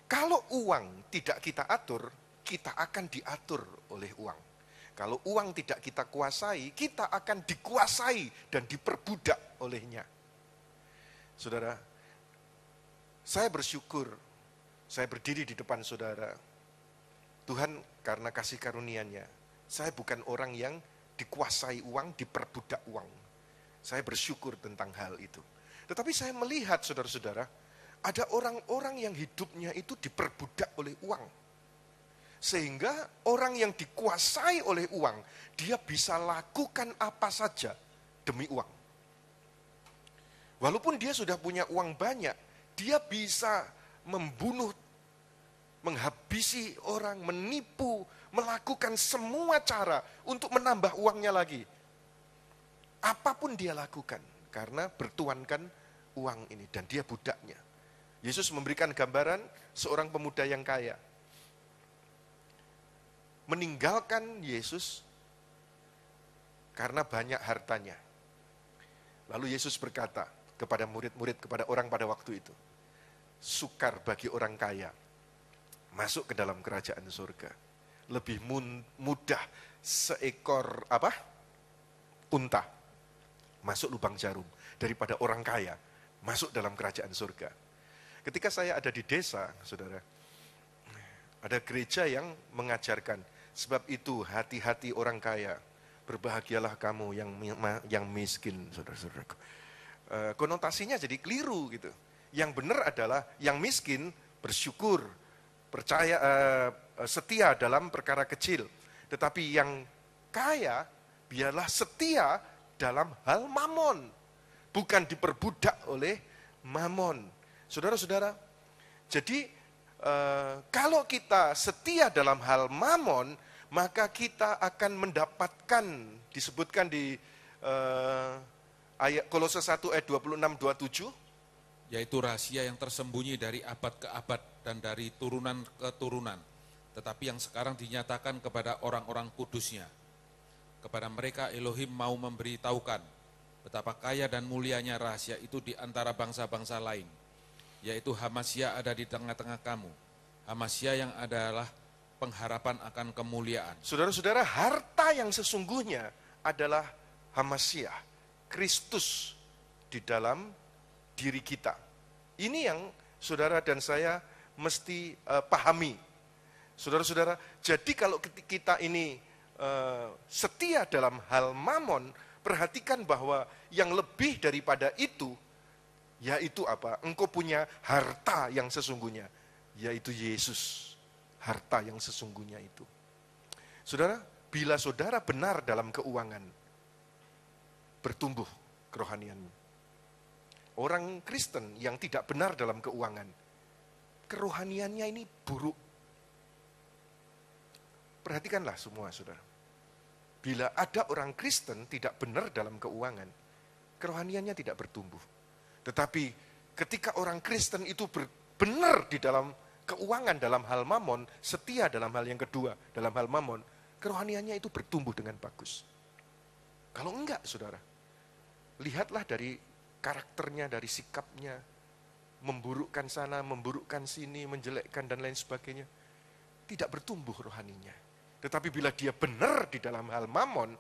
Kalau uang tidak kita atur, kita akan diatur oleh uang. Kalau uang tidak kita kuasai, kita akan dikuasai dan diperbudak olehnya. Saudara, saya bersyukur, saya berdiri di depan saudara. Tuhan karena kasih karunia-Nya, saya bukan orang yang dikuasai uang, diperbudak uang. Saya bersyukur tentang hal itu. Tetapi saya melihat saudara-saudara, ada orang-orang yang hidupnya itu diperbudak oleh uang. Sehingga orang yang dikuasai oleh uang, dia bisa lakukan apa saja demi uang. Walaupun dia sudah punya uang banyak, dia bisa membunuh, menghabisi orang, menipu, melakukan semua cara untuk menambah uangnya lagi. Apapun dia lakukan, karena bertuankan uang ini, dan dia budaknya. Yesus memberikan gambaran seorang pemuda yang kaya. Meninggalkan Yesus karena banyak hartanya. Lalu Yesus berkata kepada murid-murid, kepada orang pada waktu itu, sukar bagi orang kaya masuk ke dalam kerajaan surga. Lebih mudah seekor unta masuk lubang jarum daripada orang kaya masuk dalam kerajaan surga. Ketika saya ada di desa, saudara, ada gereja yang mengajarkan, sebab itu hati-hati orang kaya, berbahagialah kamu yang miskin, saudara-saudaraku. Konotasinya jadi keliru gitu. Yang benar adalah yang miskin bersyukur, percaya, setia dalam perkara kecil. Tetapi yang kaya biarlah setia dalam hal mamon, bukan diperbudak oleh mamon. Saudara-saudara, jadi kalau kita setia dalam hal mamon, maka kita akan mendapatkan, disebutkan di ayat Kolose 1 ayat 26-27, yaitu rahasia yang tersembunyi dari abad ke abad dan dari turunan ke turunan, tetapi yang sekarang dinyatakan kepada orang-orang kudusnya. Kepada mereka Elohim mau memberitahukan betapa kaya dan mulianya rahasia itu di antara bangsa-bangsa lain, yaitu Hamasya ada di tengah-tengah kamu. Hamasya yang adalah pengharapan akan kemuliaan. Saudara-saudara, harta yang sesungguhnya adalah Hamasya, Kristus di dalam diri kita. Ini yang saudara dan saya mesti pahami. Saudara-saudara, jadi kalau kita ini setia dalam hal mamon, perhatikan bahwa yang lebih daripada itu, yaitu apa? Engkau punya harta yang sesungguhnya, yaitu Yesus. Harta yang sesungguhnya itu. Saudara, bila saudara benar dalam keuangan, bertumbuh kerohanianmu. Orang Kristen yang tidak benar dalam keuangan, kerohaniannya ini buruk. Perhatikanlah semua, saudara. Bila ada orang Kristen tidak benar dalam keuangan, kerohaniannya tidak bertumbuh. Tetapi ketika orang Kristen itu benar di dalam keuangan, dalam hal mamon, setia dalam hal yang kedua, dalam hal mamon, kerohaniannya itu bertumbuh dengan bagus. Kalau enggak, saudara, lihatlah dari karakternya, dari sikapnya, memburukkan sana, memburukkan sini, menjelekkan dan lain sebagainya, tidak bertumbuh rohaninya. Tetapi bila dia benar di dalam hal mamon,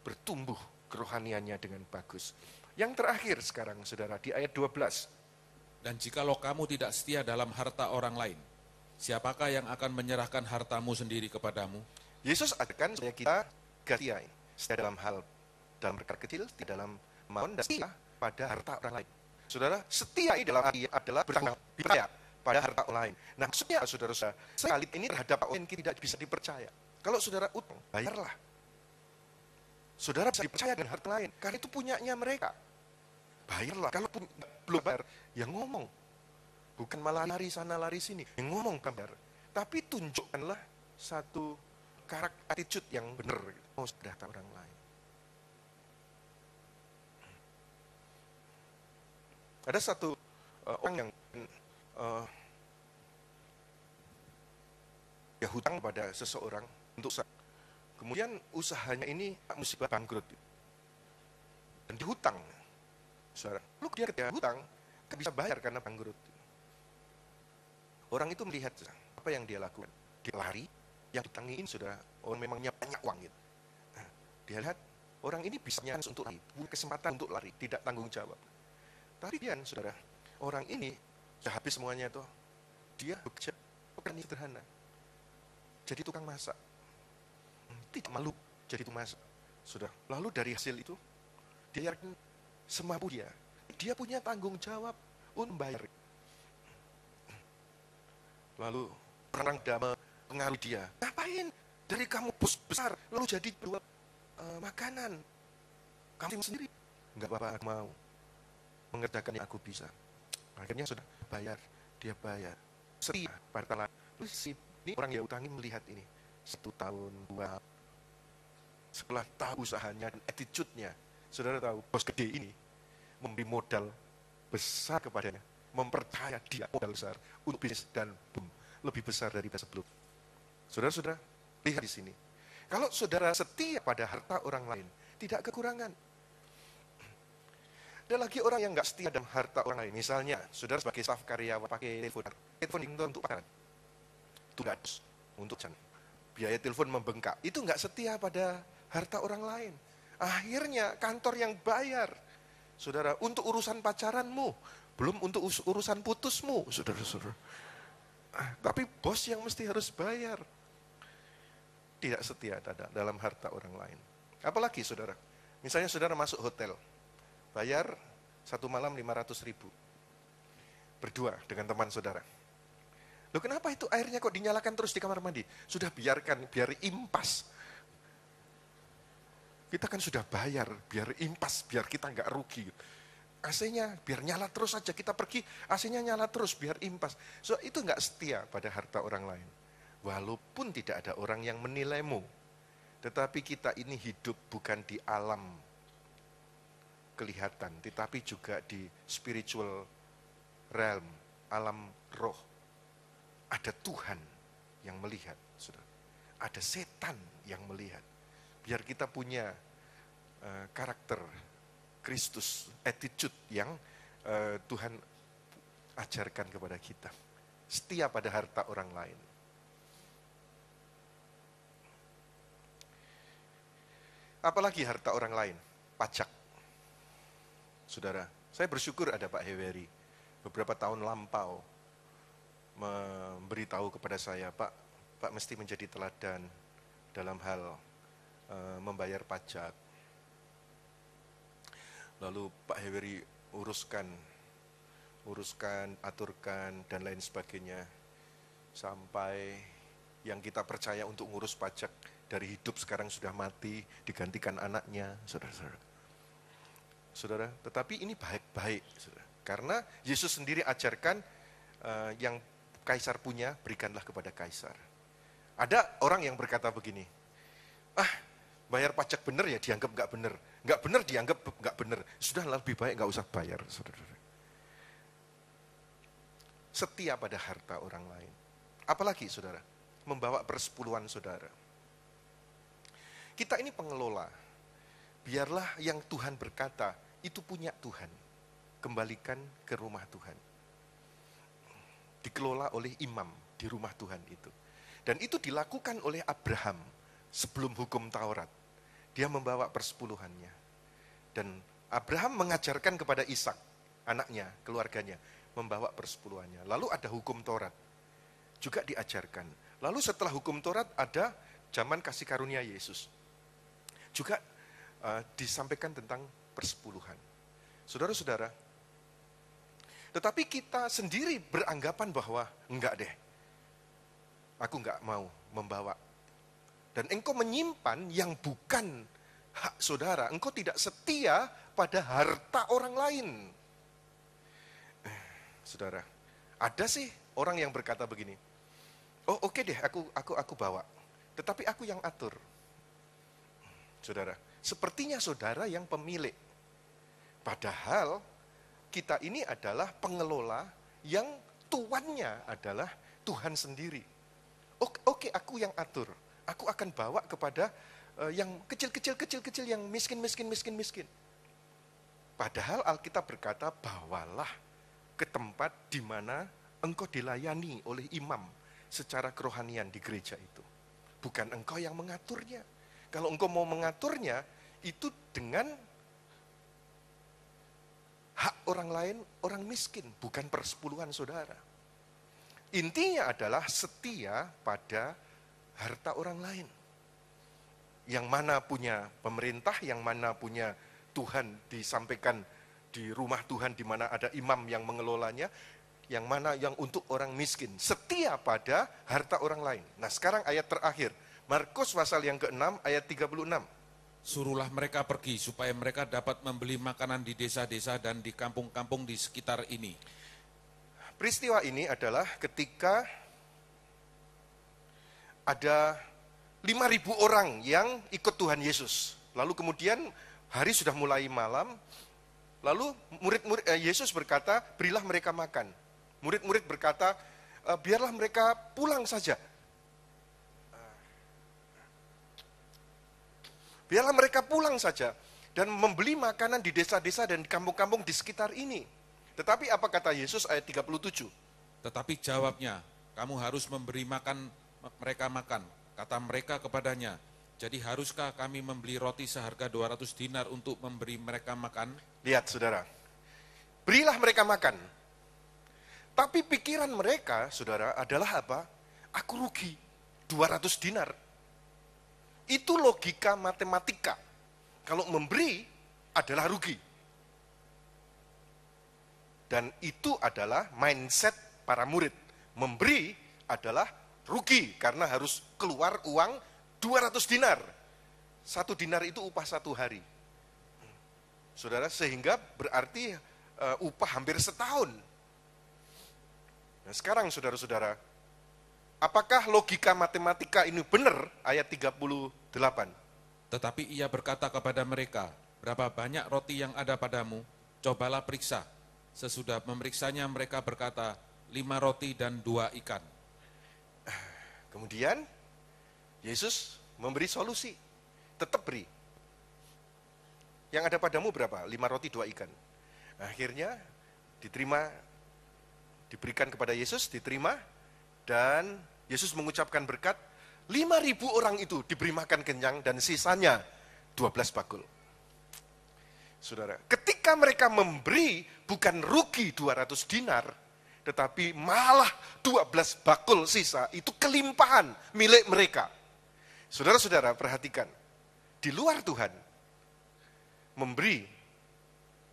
bertumbuh kerohaniannya dengan bagus. Yang terakhir sekarang, saudara, di ayat 12. Dan jikalau kamu tidak setia dalam harta orang lain, siapakah yang akan menyerahkan hartamu sendiri kepadamu? Yesus ajarkan supaya kita setia, setia dalam hal, dalam perkara kecil, setia dalam mamon, dan setia pada harta orang lain. Saudara, setia dalam arti adalah bertanggung jawab pada harta orang lain. Nah, maksudnya saudara-saudara, sekali ini terhadap orang yang tidak bisa dipercaya. Kalau saudara utang, bayarlah. Saudara bisa dipercaya dengan harta lain, karena itu punyanya mereka. Bayarlah. Kalau belum bayar, ya ngomong. Bukan malah lari sana, lari sini. Yang ngomong bayar. Tapi tunjukkanlah satu karakter attitude yang benar. Mau harta orang lain. Ada satu orang yang dia hutang pada seseorang untuk kemudian usahanya ini musibah bangkrut dan dihutang. Saudara, lalu dia ketika hutang gak bisa bayar karena bangkrut. Orang itu melihat apa yang dia lakukan. Dia lari, yang ditangiin sudah orang memangnya banyak uang gitu. Nah, dia lihat orang ini bisa nyans untuk lari, punya kesempatan untuk lari, tidak tanggung jawab. Tapi saudara, orang ini sudah habis semuanya tuh. Dia bekerja pekerjaan sederhana. Jadi tukang masak. Tidak malu jadi tukang masak. Sudah. Lalu dari hasil itu, dia yakin semampu dia. Dia punya tanggung jawab untuk membayar. Lalu orang dama pengaruh dia. Ngapain? Dari kamu bos besar, lalu jadi jual makanan. Kamu sendiri. Enggak apa-apa, aku mau mengerjakan yang aku bisa. Akhirnya sudah bayar, dia bayar. Setia pada lain. Ini orang yang utangi melihat ini 1 tahun, 2. Setelah tahu usahanya dan attitude-nya, saudara tahu bos gede ini memberi modal besar kepadanya, mempercaya dia modal besar untuk bisnis dan boom, lebih besar daripada sebelum. Saudara-saudara, lihat di sini. Kalau saudara setia pada harta orang lain, tidak kekurangan. Ada lagi orang yang nggak setia dalam harta orang lain. Misalnya, saudara sebagai staf karyawan pakai telepon untuk pacaran, tugas untuk jalan, biaya telepon membengkak, itu nggak setia pada harta orang lain. Akhirnya kantor yang bayar, saudara, untuk urusan pacaranmu, belum untuk urusan putusmu, saudara-saudara. Tapi bos yang mesti harus bayar. Tidak setia dalam harta orang lain. Apalagi saudara, misalnya saudara masuk hotel, bayar 1 malam 500.000, berdua dengan teman saudara. Loh, kenapa itu airnya kok dinyalakan terus di kamar mandi? Sudah biarkan, biar impas. Kita kan sudah bayar, biar impas, biar kita nggak rugi. AC-nya biar nyala terus saja, kita pergi, AC-nya nyala terus, biar impas. So, itu nggak setia pada harta orang lain. Walaupun tidak ada orang yang menilaimu, tetapi kita ini hidup bukan di alam kelihatan, tetapi juga di spiritual realm, alam roh. Ada Tuhan yang melihat, saudara. Ada setan yang melihat. Biar kita punya karakter Kristus, attitude yang Tuhan ajarkan kepada kita. Setia pada harta orang lain. Apalagi harta orang lain? Pajak. Saudara, saya bersyukur ada Pak Heweri. Beberapa tahun lampau memberitahu kepada saya, Pak mesti menjadi teladan dalam hal membayar pajak. Lalu Pak Heweri uruskan, aturkan, dan lain sebagainya. Sampai yang kita percaya untuk ngurus pajak dari hidup sekarang sudah mati, digantikan anaknya, saudara-saudara. saudara. Tetapi ini baik-baik, saudara. Karena Yesus sendiri ajarkan yang kaisar punya, berikanlah kepada kaisar. Ada orang yang berkata begini, bayar pajak benar ya dianggap nggak benar. Nggak benar dianggap nggak benar. Sudah lebih baik nggak usah bayar, saudara. Setia pada harta orang lain. Apalagi, saudara, membawa persepuluhan saudara. Kita ini pengelola. Biarlah yang Tuhan berkata, itu punya Tuhan. Kembalikan ke rumah Tuhan. Dikelola oleh imam di rumah Tuhan itu. Dan itu dilakukan oleh Abraham sebelum hukum Taurat. Dia membawa persepuluhannya. Dan Abraham mengajarkan kepada Ishak, anaknya, keluarganya, membawa persepuluhannya. Lalu ada hukum Taurat, juga diajarkan. Lalu setelah hukum Taurat ada zaman kasih karunia Yesus. Juga disampaikan tentang persepuluhan. Saudara-saudara, tetapi kita sendiri beranggapan bahwa, enggak deh, aku enggak mau membawa. Dan engkau menyimpan yang bukan hak saudara, engkau tidak setia pada harta orang lain. Saudara, ada sih orang yang berkata begini, oh oke deh, aku bawa, tetapi aku yang atur. Saudara, sepertinya saudara yang pemilik. Padahal kita ini adalah pengelola yang tuannya adalah Tuhan sendiri. Oke, aku yang atur. Aku akan bawa kepada yang kecil, yang miskin. Padahal Alkitab berkata, bawalah ke tempat di mana engkau dilayani oleh imam secara kerohanian di gereja itu. Bukan engkau yang mengaturnya. Kalau engkau mau mengaturnya, itu dengan hak orang lain, orang miskin, bukan persepuluhan saudara. Intinya adalah setia pada harta orang lain. Yang mana punya pemerintah, yang mana punya Tuhan disampaikan di rumah Tuhan di mana ada imam yang mengelolanya, yang mana yang untuk orang miskin, setia pada harta orang lain. Nah, sekarang ayat terakhir, Markus pasal yang ke-6 ayat 36. Suruhlah mereka pergi supaya mereka dapat membeli makanan di desa-desa dan di kampung-kampung di sekitar ini. Peristiwa ini adalah ketika ada 5.000 orang yang ikut Tuhan Yesus. Lalu kemudian hari sudah mulai malam. Lalu murid-murid Yesus berkata, berilah mereka makan. Murid-murid berkata, biarlah mereka pulang saja. Biarlah mereka pulang saja dan membeli makanan di desa-desa dan di kampung-kampung di sekitar ini. Tetapi apa kata Yesus ayat 37? Tetapi jawabnya, kamu harus memberi makan mereka makan. Kata mereka kepadanya, jadi haruskah kami membeli roti seharga 200 dinar untuk memberi mereka makan? Lihat saudara, berilah mereka makan. Tapi pikiran mereka, saudara, adalah apa? Aku rugi 200 dinar. Itu logika matematika. Kalau memberi adalah rugi. Dan itu adalah mindset para murid. Memberi adalah rugi karena harus keluar uang 200 dinar. 1 dinar itu upah 1 hari. Saudara, sehingga berarti upah hampir setahun. Nah, sekarang saudara-saudara, apakah logika matematika ini benar? Ayat 38. Tetapi ia berkata kepada mereka, berapa banyak roti yang ada padamu? Cobalah periksa. Sesudah memeriksanya mereka berkata, 5 roti dan 2 ikan. Kemudian Yesus memberi solusi. Tetap beri. Yang ada padamu berapa? 5 roti 2 ikan. Akhirnya diberikan kepada Yesus, diterima, dan Yesus mengucapkan berkat, 5.000 orang itu diberi makan kenyang dan sisanya 12 bakul. Saudara, ketika mereka memberi bukan rugi 200 dinar, tetapi malah 12 bakul sisa, itu kelimpahan milik mereka. Saudara-saudara, perhatikan, di luar Tuhan, memberi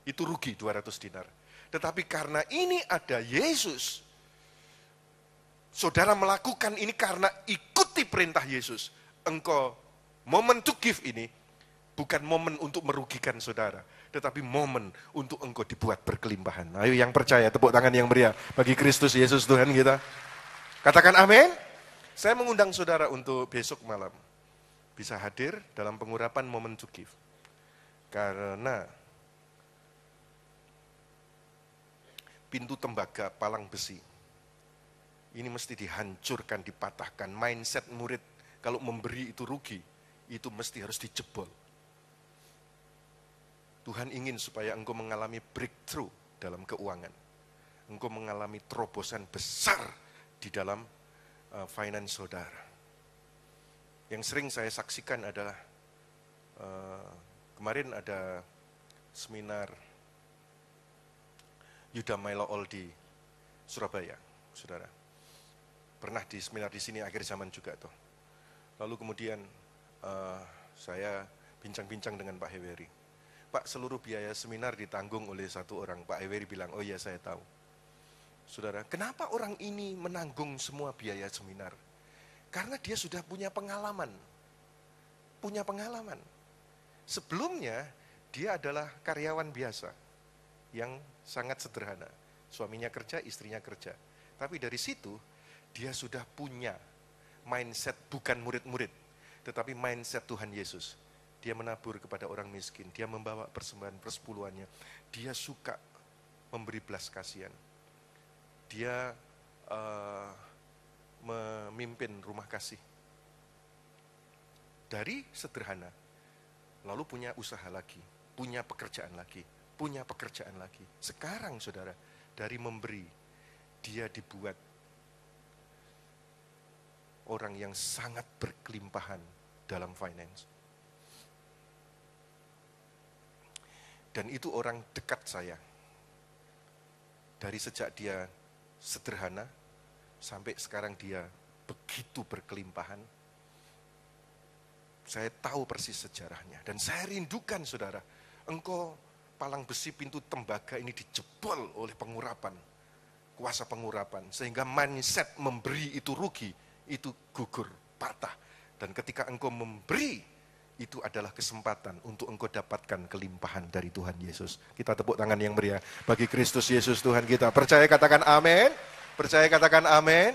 itu rugi 200 dinar. Tetapi karena ini ada Yesus, saudara melakukan ini karena ikuti perintah Yesus. Engkau, momen to give ini bukan momen untuk merugikan saudara. tetapi momen untuk engkau dibuat berkelimpahan. Ayo yang percaya, tepuk tangan yang meriah bagi Kristus Yesus Tuhan kita. Katakan amin. Saya mengundang saudara untuk besok malam bisa hadir dalam pengurapan Moment to Give. Karena pintu tembaga palang besi ini mesti dihancurkan, dipatahkan. Mindset murid kalau memberi itu rugi, itu mesti harus dijebol. Tuhan ingin supaya engkau mengalami breakthrough dalam keuangan. Engkau mengalami terobosan besar di dalam finance saudara. Yang sering saya saksikan adalah kemarin ada seminar Yuda Mailo di Surabaya, saudara. Pernah di seminar di sini akhir zaman juga tuh. Lalu kemudian saya bincang-bincang dengan Pak Heweri. Pak, seluruh biaya seminar ditanggung oleh satu orang. Pak Heweri bilang, oh iya saya tahu. Saudara, kenapa orang ini menanggung semua biaya seminar? Karena dia sudah punya pengalaman. Punya pengalaman. Sebelumnya, dia adalah karyawan biasa yang sangat sederhana. Suaminya kerja, istrinya kerja. Tapi dari situ, dia sudah punya mindset bukan murid-murid, tetapi mindset Tuhan Yesus. Dia menabur kepada orang miskin, dia membawa persembahan persepuluhannya, dia suka memberi belas kasihan. Dia memimpin rumah kasih. Dari sederhana, lalu punya usaha lagi, punya pekerjaan lagi, punya pekerjaan lagi. Sekarang saudara, dari memberi, dia dibuat orang yang sangat berkelimpahan dalam finance. Dan itu orang dekat saya. Dari sejak dia sederhana, sampai sekarang dia begitu berkelimpahan. Saya tahu persis sejarahnya. Dan saya rindukan saudara, engkau palang besi pintu tembaga ini dijebol oleh pengurapan. Kuasa pengurapan. Sehingga mindset memberi itu rugi, itu gugur, patah. Dan ketika engkau memberi, itu adalah kesempatan untuk engkau dapatkan kelimpahan dari Tuhan Yesus. Kita tepuk tangan yang meriah bagi Kristus Yesus Tuhan kita. Percaya katakan amin. Percaya katakan amin.